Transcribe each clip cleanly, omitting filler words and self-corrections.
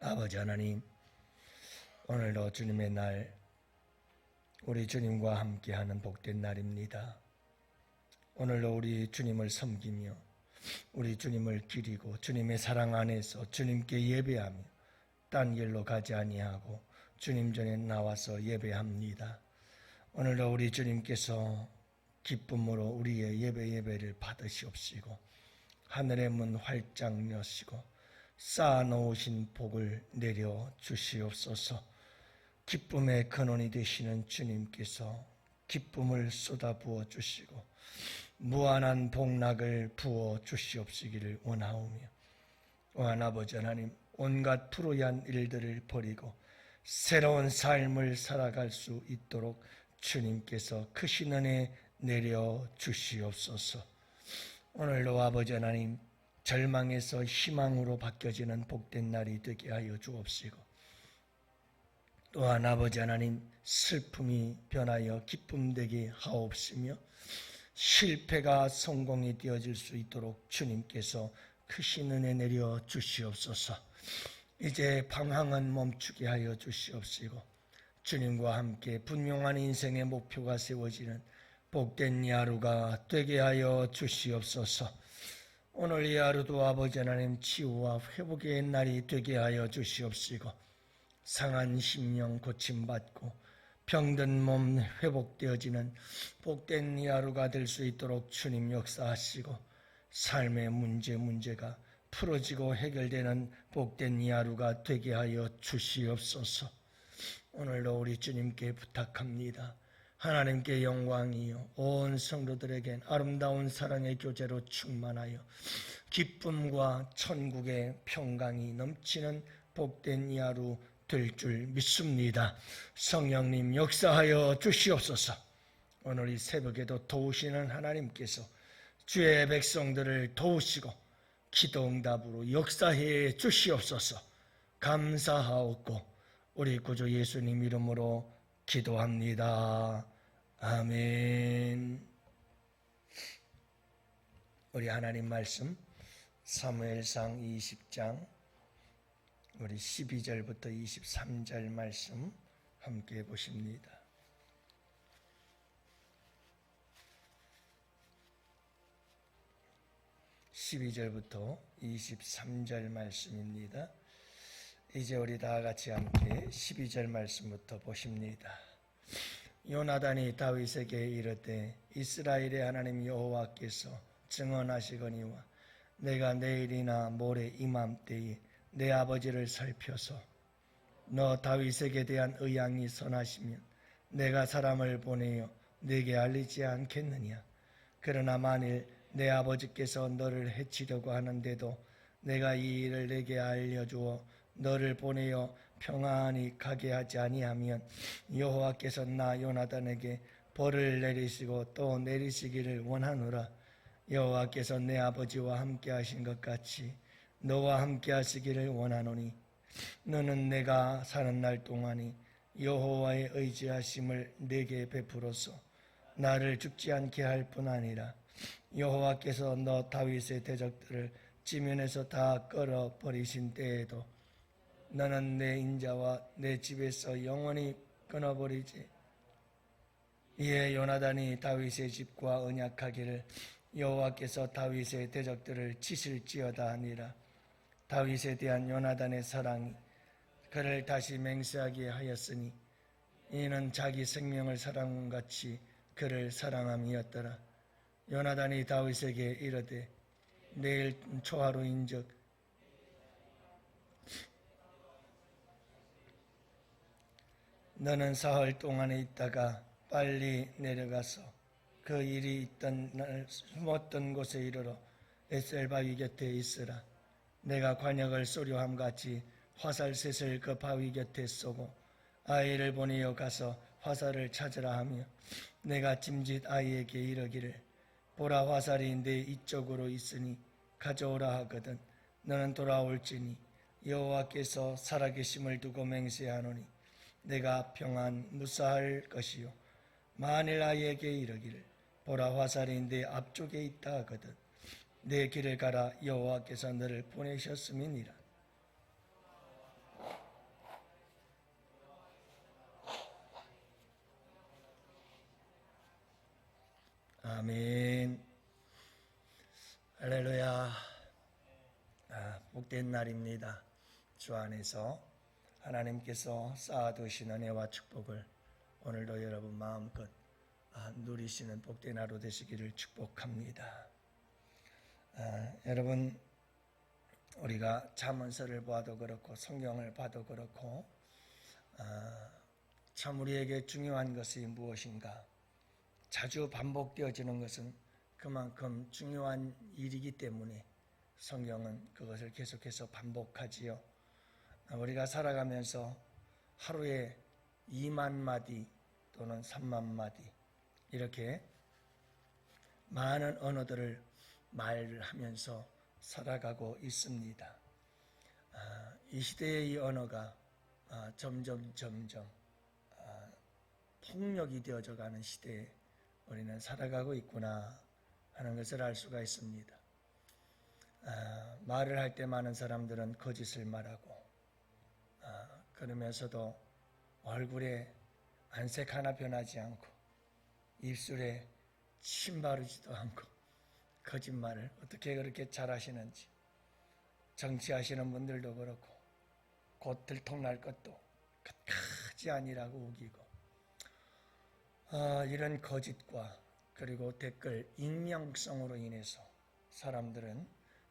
아버지 하나님, 오늘도 주님의 날, 우리 주님과 함께하는 복된 날입니다. 오늘도 우리 주님을 섬기며 우리 주님을 기리고 주님의 사랑 안에서 주님께 예배하며 딴 길로 가지 아니하고 주님 전에 나와서 예배합니다. 오늘도 우리 주님께서 기쁨으로 우리의 예배를 받으시옵시고 하늘의 문 활짝 여시고 쌓아놓으신 복을 내려 주시옵소서. 기쁨의 근원이 되시는 주님께서 기쁨을 쏟아부어 주시고 무한한 복락을 부어 주시옵시기를 원하오며, 또한 아버지 하나님, 온갖 불우한 일들을 버리고 새로운 삶을 살아갈 수 있도록 주님께서 크신 은혜 내려 주시옵소서. 오늘도 아버지 하나님, 절망에서 희망으로 바뀌어지는 복된 날이 되게 하여 주옵시고, 또한 아버지 하나님, 슬픔이 변하여 기쁨 되게 하옵시며 실패가 성공이 되어질 수 있도록 주님께서 크신 은혜 내려 주시옵소서. 이제 방황은 멈추게 하여 주시옵시고 주님과 함께 분명한 인생의 목표가 세워지는 복된 이 하루가 되게 하여 주시옵소서. 오늘 이 하루도 아버지 하나님, 치유와 회복의 날이 되게 하여 주시옵시고 상한 심령 고침받고 병든 몸 회복되어지는 복된 이 하루가 될 수 있도록 주님 역사하시고 삶의 문제가 풀어지고 해결되는 복된 이 하루가 되게 하여 주시옵소서. 오늘도 우리 주님께 부탁합니다. 하나님께 영광이요 온 성도들에겐 아름다운 사랑의 교제로 충만하여 기쁨과 천국의 평강이 넘치는 복된 이 하루 될 줄 믿습니다. 성령님 역사하여 주시옵소서. 오늘 이 새벽에도 도우시는 하나님께서 주의 백성들을 도우시고 기도응답으로 역사해 주시옵소서. 감사하옵고 우리 구주 예수님 이름으로 기도합니다. 아멘. 우리 하나님 말씀 사무엘상 20장 우리 12절부터 23절 말씀 함께 보십니다. (12절부터) 23절 말씀입니다. 이제 우리 다 같이 함께 12절 말씀부터 보십니다. 요나단이 다윗에게 이르되 이스라엘의 하나님 여호와께서 증언하시거니와 내가 내일이나 모레 이맘때에 내 아버지를 살펴서 너 다윗에게 대한 의향이 선하시면 내가 사람을 보내어 네게 알리지 않겠느냐. 그러나 만일 내 아버지께서 너를 해치려고 하는데도 내가 이 일을 네게 알려주어 너를 보내어 평안히 가게 하지 아니하면 여호와께서 나 요나단에게 벌을 내리시고 또 내리시기를 원하노라. 여호와께서 내 아버지와 함께 하신 것 같이 너와 함께 하시기를 원하노니 너는 내가 사는 날 동안이 여호와의 의지하심을 내게 베풀어서 나를 죽지 않게 할 뿐 아니라 여호와께서 너 다윗의 대적들을 지면에서 다 끌어버리신 때에도 너는 내 인자와 내 집에서 영원히 끊어버리지. 이에 요나단이 다윗의 집과 언약하기를 여호와께서 다윗의 대적들을 치실지어다 하니라. 다윗에 대한 요나단의 사랑이 그를 다시 맹세하게 하였으니 이는 자기 생명을 사랑같이 그를 사랑함이었더라. 요나단이 다윗에게 이르되 내일 초하루인즉 너는 사흘 동안에 있다가 빨리 내려가서 그 일이 있던 날 숨었던 곳에 이르러 에셀 바위 곁에 있으라. 내가 관역을 쏘려함 같이 화살셋을 그 바위 곁에 쏘고 아이를 보내어 가서 화살을 찾으라 하며 내가 짐짓 아이에게 이르기를 보라 화살이 내 이쪽으로 있으니 가져오라 하거든 너는 돌아올지니 여호와께서 살아계심을 두고 맹세하노니 내가 평안 무사할 것이요 만일 아이에게 이르기를 보라 화살이 내 앞쪽에 있다 하거든 내 길을 가라 여호와께서 너를 보내셨음이니라. 아멘. 할렐루야. 복된 날입니다. 주 안에서 하나님께서 쌓아두신 은혜와 축복을 오늘도 여러분 마음껏 누리시는 복된 하루 되시기를 축복합니다. 여러분, 우리가 잠언서를 봐도 그렇고 성경을 봐도 그렇고 참 우리에게 중요한 것이 무엇인가? 자주 반복되어지는 것은 그만큼 중요한 일이기 때문에 성경은 그것을 계속해서 반복하지요. 우리가 살아가면서 하루에 2만 마디 또는 3만 마디 이렇게 많은 언어들을 말하면서 살아가고 있습니다. 이 시대의 이 언어가 점점 폭력이 되어져 가는 시대에 우리는 살아가고 있구나 하는 것을 알 수가 있습니다. 말을 할 때 많은 사람들은 거짓을 말하고 그러면서도 얼굴에 안색 하나 변하지 않고 입술에 침 바르지도 않고 거짓말을 어떻게 그렇게 잘하시는지, 정치하시는 분들도 그렇고 곧 들통날 것도 끝까지 아니라고 우기고 이런 거짓과 그리고 댓글 익명성으로 인해서 사람들은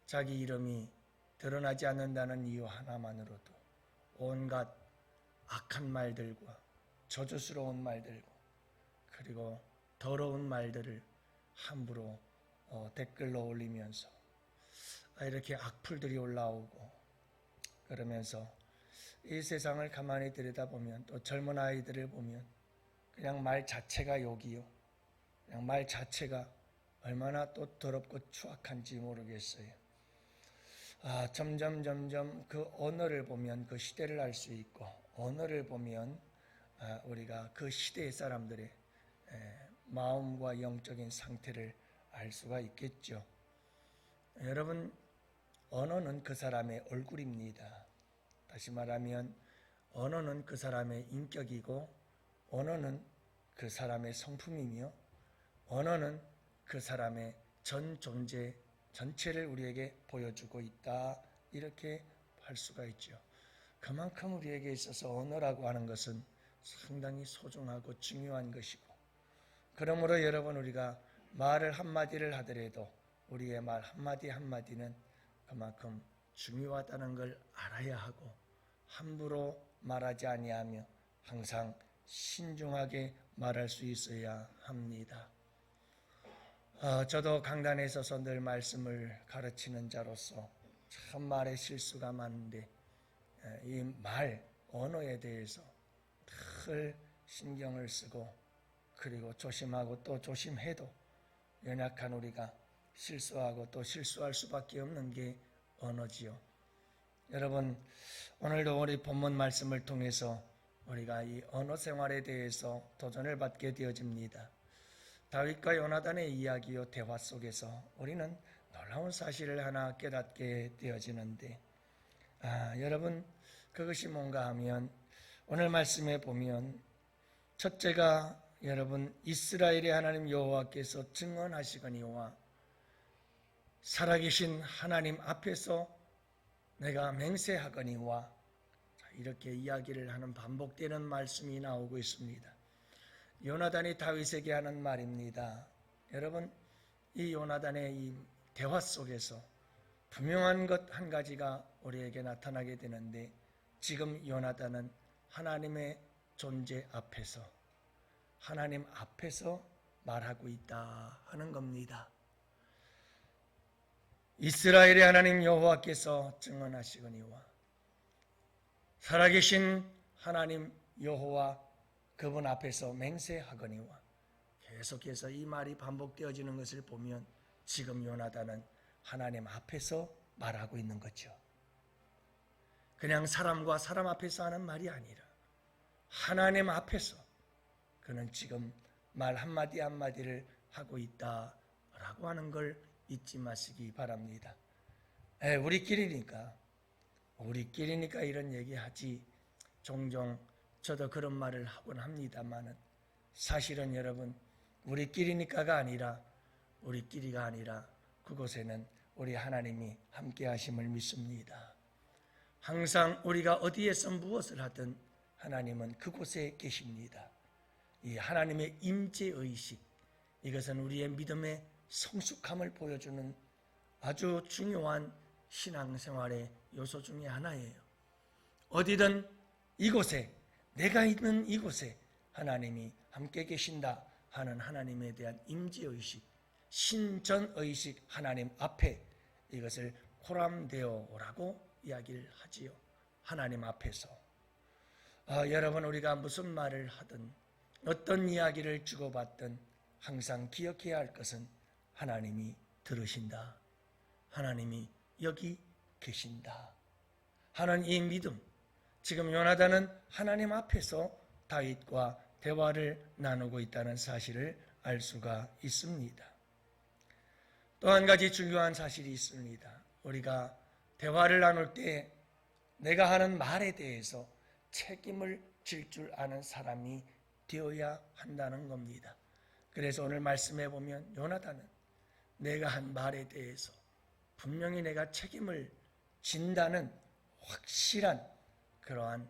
자기 이름이 드러나지 않는다는 이유 하나만으로도 온갖 악한 말들과 저주스러운 말들과 그리고 더러운 말들을 함부로 댓글로 올리면서 이렇게 악플들이 올라오고 그러면서 이 세상을 가만히 들여다보면 또 젊은 아이들을 보면 그냥 말 자체가 욕이요. 그냥 말 자체가 얼마나 또 더럽고 추악한지 모르겠어요. 점점 그 언어를 보면 그 시대를 알 수 있고 언어를 보면 우리가 그 시대의 사람들의 마음과 영적인 상태를 알 수가 있겠죠. 여러분, 언어는 그 사람의 얼굴입니다. 다시 말하면 언어는 그 사람의 인격이고 언어는 그 사람의 성품이며 언어는 그 사람의 전 존재 전체를 우리에게 보여주고 있다. 이렇게 할 수가 있죠. 그만큼 우리에게 있어서 언어라고 하는 것은 상당히 소중하고 중요한 것이고 그러므로 여러분 우리가 말을 한마디를 하더라도 우리의 말 한마디 한마디는 그만큼 중요하다는 걸 알아야 하고 함부로 말하지 아니하며 항상 신중하게 말할 수 있어야 합니다. 저도 강단에 서서 늘 말씀을 가르치는 자로서 참 말에 실수가 많은데 이 말, 언어에 대해서 늘 신경을 쓰고 그리고 조심하고 또 조심해도 연약한 우리가 실수하고 또 실수할 수밖에 없는 게 언어지요. 여러분, 오늘도 우리 본문 말씀을 통해서 우리가 이 언어 생활에 대해서 도전을 받게 되어집니다. 다윗과 요나단의 이야기요 대화 속에서 우리는 놀라운 사실을 하나 깨닫게 되어지는데 여러분 그것이 뭔가 하면 오늘 말씀에 보면 첫째가 여러분 이스라엘의 하나님 여호와께서 증언하시거니와 살아계신 하나님 앞에서 내가 맹세하거니와 이렇게 이야기를 하는 반복되는 말씀이 나오고 있습니다. 요나단이 다윗에게 하는 말입니다. 여러분 이 요나단의 이 대화 속에서 분명한 것 한 가지가 우리에게 나타나게 되는데 지금 요나단은 하나님의 존재 앞에서 하나님 앞에서 말하고 있다 하는 겁니다. 이스라엘의 하나님 여호와께서 증언하시거니와 살아계신 하나님 여호와 그분 앞에서 맹세하거니와 계속해서 이 말이 반복되어지는 것을 보면 지금 요나단은 하나님 앞에서 말하고 있는 거죠. 그냥 사람과 사람 앞에서 하는 말이 아니라 하나님 앞에서 그는 지금 말 한마디 한마디를 하고 있다라고 하는 걸 잊지 마시기 바랍니다. 우리끼리니까 이런 얘기하지 종종 저도 그런 말을 하곤 합니다만은 사실은 여러분 우리끼리니까가 아니라 우리끼리가 아니라 그곳에는 우리 하나님이 함께 하심을 믿습니다. 항상 우리가 어디에서 무엇을 하든 하나님은 그곳에 계십니다. 이 하나님의 임재의식, 이것은 우리의 믿음의 성숙함을 보여주는 아주 중요한 신앙생활의 요소 중에 하나예요. 어디든 이곳에, 내가 있는 이곳에 하나님이 함께 계신다 하는 하나님에 대한 임재의식, 신전의식, 하나님 앞에, 이것을 코람데오라고 이야기를 하지요. 하나님 앞에서. 여러분, 우리가 무슨 말을 하든 어떤 이야기를 주고받든 항상 기억해야 할 것은 하나님이 들으신다, 하나님이 여기 계신다 하는 이 믿음. 지금 요나단은 하나님 앞에서 다윗과 대화를 나누고 있다는 사실을 알 수가 있습니다. 또 한 가지 중요한 사실이 있습니다. 우리가 대화를 나눌 때 내가 하는 말에 대해서 책임을 질 줄 아는 사람이 되어야 한다는 겁니다. 그래서 오늘 말씀해 보면 요나단은 내가 한 말에 대해서 분명히 내가 책임을 진다는 확실한 그러한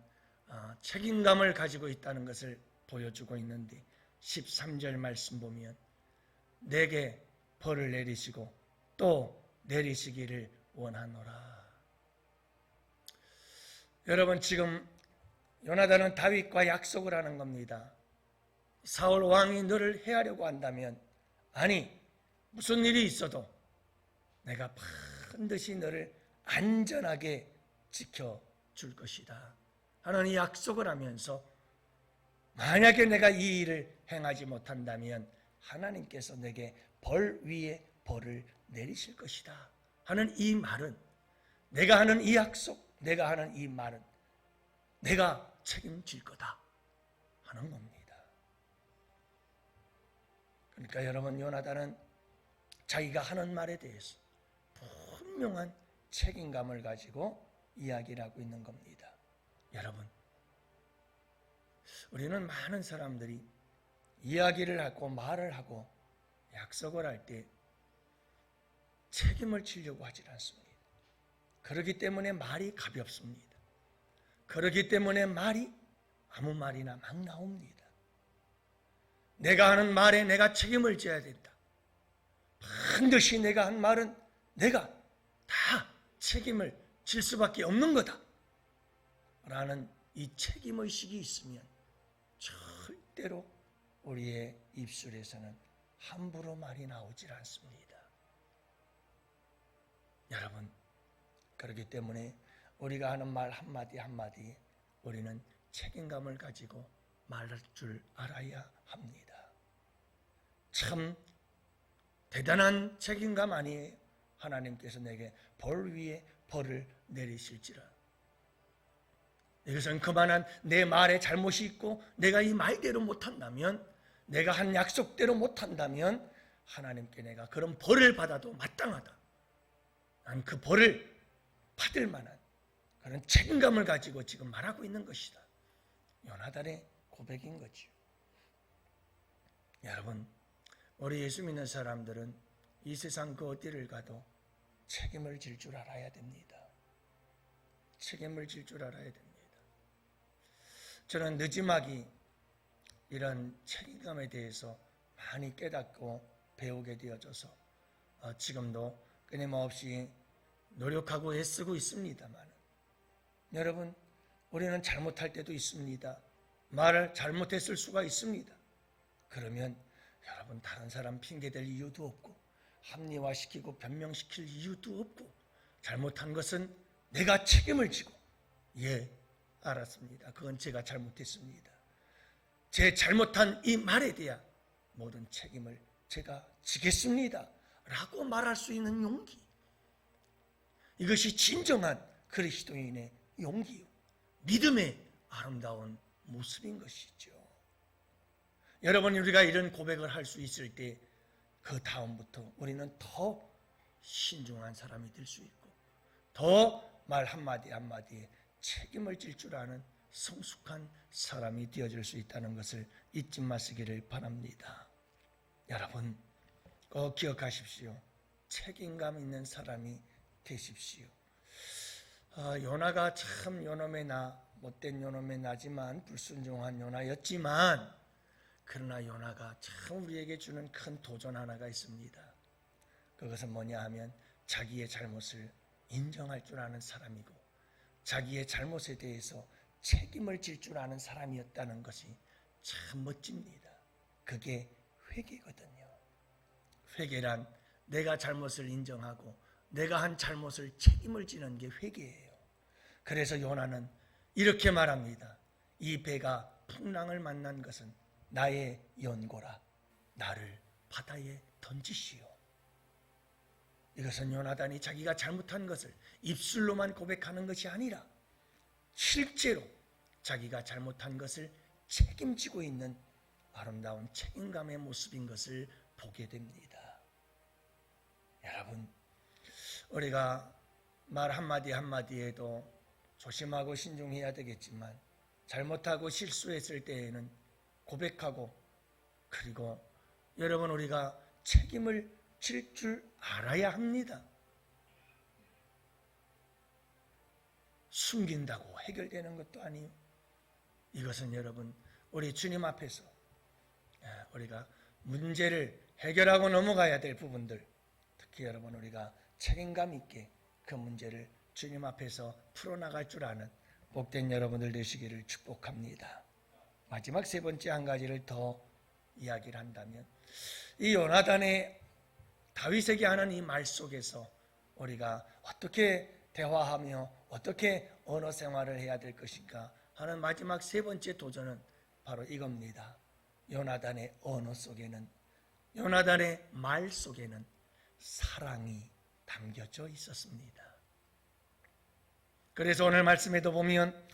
책임감을 가지고 있다는 것을 보여주고 있는데, 13절 말씀 보면 내게 벌을 내리시고 또 내리시기를 원하노라. 여러분, 지금 요나단은 다윗과 약속을 하는 겁니다. 사울 왕이 너를 해하려고 한다면, 아니 무슨 일이 있어도 내가 반드시 너를 안전하게 지켜줄 것이다 하는 이 약속을 하면서, 만약에 내가 이 일을 행하지 못한다면 하나님께서 내게 벌 위에 벌을 내리실 것이다 하는 이 말은, 내가 하는 이 약속, 내가 하는 이 말은 내가 책임질 거다 하는 겁니다. 그러니까 여러분, 요나단은 자기가 하는 말에 대해서 분명한 책임감을 가지고 이야기를 하고 있는 겁니다. 여러분, 우리는 많은 사람들이 이야기를 하고 말을 하고 약속을 할 때 책임을 지려고 하질 않습니다. 그렇기 때문에 말이 가볍습니다. 그렇기 때문에 말이 아무 말이나 막 나옵니다. 내가 하는 말에 내가 책임을 져야 된다. 반드시 내가 한 말은 내가 다 책임을 질 수밖에 없는 거다 라는 이 책임의식이 있으면 절대로 우리의 입술에서는 함부로 말이 나오질 않습니다. 여러분, 그렇기 때문에 우리가 하는 말 한마디 한마디 우리는 책임감을 가지고 말할 줄 알아야 합니다. 참 대단한 책임감 아니에요? 하나님께서 내게 벌 위에 벌을 내리실지라. 이것은 그만한 내 말에 잘못이 있고 내가 이 말대로 못한다면, 내가 한 약속대로 못한다면 하나님께 내가 그런 벌을 받아도 마땅하다, 난 그 벌을 받을 만한 그런 책임감을 가지고 지금 말하고 있는 것이다. 요나단의 고백인 거죠. 여러분, 우리 예수 믿는 사람들은 이 세상 그 어디를 가도 책임을 질 줄 알아야 됩니다. 책임을 질 줄 알아야 됩니다. 저는 늦지막이 이런 책임감에 대해서 많이 깨닫고 배우게 되어져서 지금도 끊임없이 노력하고 애쓰고 있습니다만, 여러분, 우리는 잘못할 때도 있습니다. 말을 잘못했을 수가 있습니다. 그러면 여러분, 다른 사람 핑계댈 이유도 없고 합리화시키고 변명시킬 이유도 없고, 잘못한 것은 내가 책임을 지고, 알았습니다, 그건 제가 잘못했습니다, 제 잘못한 이 말에 대한 모든 책임을 제가 지겠습니다 라고 말할 수 있는 용기, 이것이 진정한 그리스도인의 용기요, 믿음의 아름다운 모습인 것이죠. 여러분, 우리가 이런 고백을 할 수 있을 때 그 다음부터 우리는 더 신중한 사람이 될 수 있고, 더 말 한마디 한마디에 책임을 질 줄 아는 성숙한 사람이 되어질 수 있다는 것을 잊지 마시기를 바랍니다. 여러분, 꼭 기억하십시오. 책임감 있는 사람이 되십시오. 요나가 참 요놈의 나, 못된 요놈의 나지만 불순종한 요나였지만, 그러나 요나가 참 우리에게 주는 큰 도전 하나가 있습니다. 그것은 뭐냐 하면 자기의 잘못을 인정할 줄 아는 사람이고 자기의 잘못에 대해서 책임을 질 줄 아는 사람이었다는 것이 참 멋집니다. 그게 회개거든요. 회개란 내가 잘못을 인정하고 내가 한 잘못을 책임을 지는 게 회개예요. 그래서 요나는 이렇게 말합니다. 이 배가 풍랑을 만난 것은 나의 연고라. 나를 바다에 던지시오. 이것은 요나단이 자기가 잘못한 것을 입술로만 고백하는 것이 아니라 실제로 자기가 잘못한 것을 책임지고 있는 아름다운 책임감의 모습인 것을 보게 됩니다. 여러분, 우리가 말 한마디 한마디에도 조심하고 신중해야 되겠지만 잘못하고 실수했을 때에는 고백하고, 그리고 여러분 우리가 책임을 질 줄 알아야 합니다. 숨긴다고 해결되는 것도 아니요. 이것은 여러분 우리 주님 앞에서 우리가 문제를 해결하고 넘어가야 될 부분들, 특히 여러분 우리가 책임감 있게 그 문제를 주님 앞에서 풀어나갈 줄 아는 복된 여러분들 되시기를 축복합니다. 마지막 세 번째 한 가지를 더 이야기를 한다면, 이 요나단의 다윗에게 하는 이 말 속에서 우리가 어떻게 대화하며 어떻게 언어 생활을 해야 될 것인가 하는 마지막 세 번째 도전은 바로 이겁니다. 요나단의 언어 속에는, 요나단의 말 속에는 사랑이 담겨져 있었습니다. 그래서 오늘 말씀에도 보면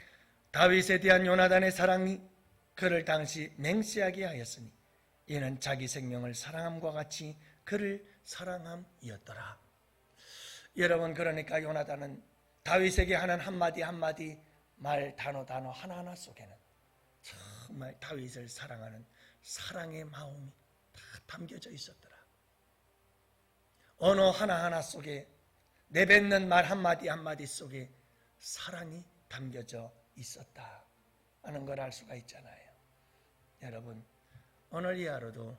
다윗에 대한 요나단의 사랑이 그를 당시 맹세하게 하였으니 이는 자기 생명을 사랑함과 같이 그를 사랑함이었더라. 여러분, 그러니까 요나단은 다윗에게 하는 한마디 한마디 말, 단어 하나하나 속에는 정말 다윗을 사랑하는 사랑의 마음이 다 담겨져 있었더라. 언어 하나하나 속에, 내뱉는 말 한마디 한마디 속에 사랑이 담겨져 있었다 하는 걸 알 수가 있잖아요. 여러분, 오늘 이 하루도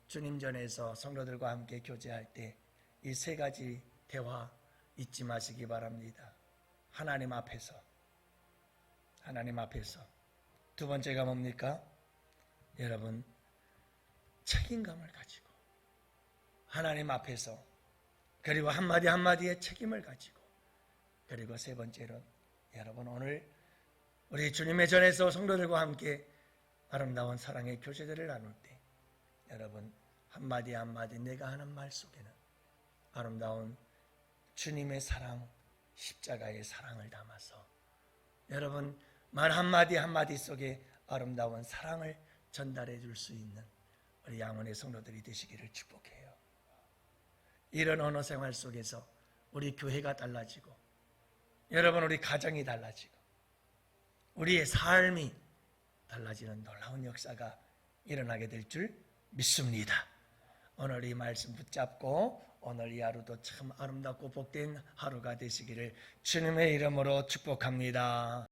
주님 전에서 성도들과 함께 교제할 때 이 세 가지 대화 잊지 마시기 바랍니다. 하나님 앞에서. 두 번째가 뭡니까? 여러분, 책임감을 가지고 하나님 앞에서, 그리고 한마디 한마디의 책임을 가지고, 그리고 세 번째로 여러분 오늘 우리 주님의 전에서 성도들과 함께 아름다운 사랑의 교제들을 나눌 때 여러분 한마디 한마디 내가 하는 말 속에는 아름다운 주님의 사랑, 십자가의 사랑을 담아서 여러분 말 한마디 한마디 속에 아름다운 사랑을 전달해 줄 수 있는 우리 양원의 성도들이 되시기를 축복해요. 이런 언어 생활 속에서 우리 교회가 달라지고, 여러분 우리 가정이 달라지고, 우리의 삶이 달라지는 놀라운 역사가 일어나게 될 줄 믿습니다. 오늘 이 말씀 붙잡고 오늘 이 하루도 참 아름답고 복된 하루가 되시기를 주님의 이름으로 축복합니다.